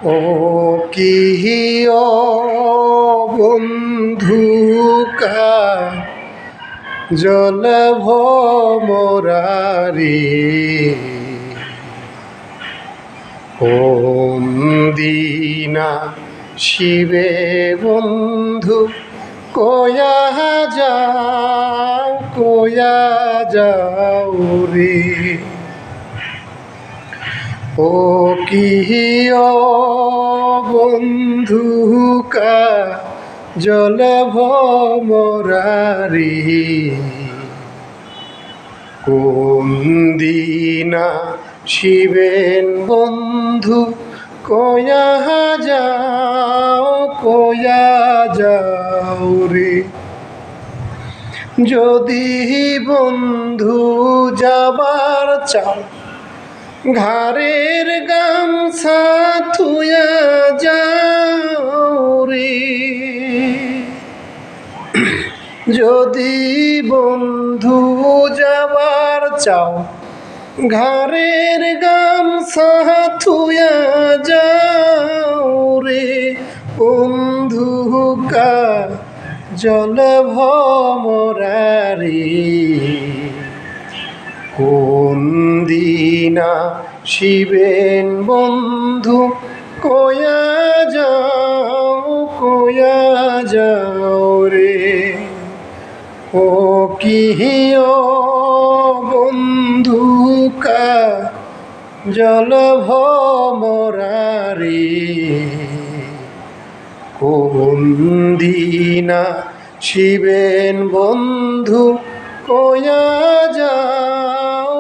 ও কি ও বন্ধু জল ভমরারি কোন দিনা শিবে বন্ধু কয়া যাও রে। ও কি ও বন্ধু জল ভমরারি কোন দিনা শিবেন বন্ধু কয়া যাও রে। যদি বন্ধু যাবার চাও ঘাড়ের গামছা থুয়া যাও রে। যদি বন্ধু যাবার চাও ঘাড়ের গামছা থুয়া যাও রে। বন্ধু জল ভমরারি কোন দিনা শিবেন বন্ধু কয়া যাও রে। ও কি ও বন্ধু জল ভমরারি কোন দিনা শিবেন বন্ধু কয়া যাও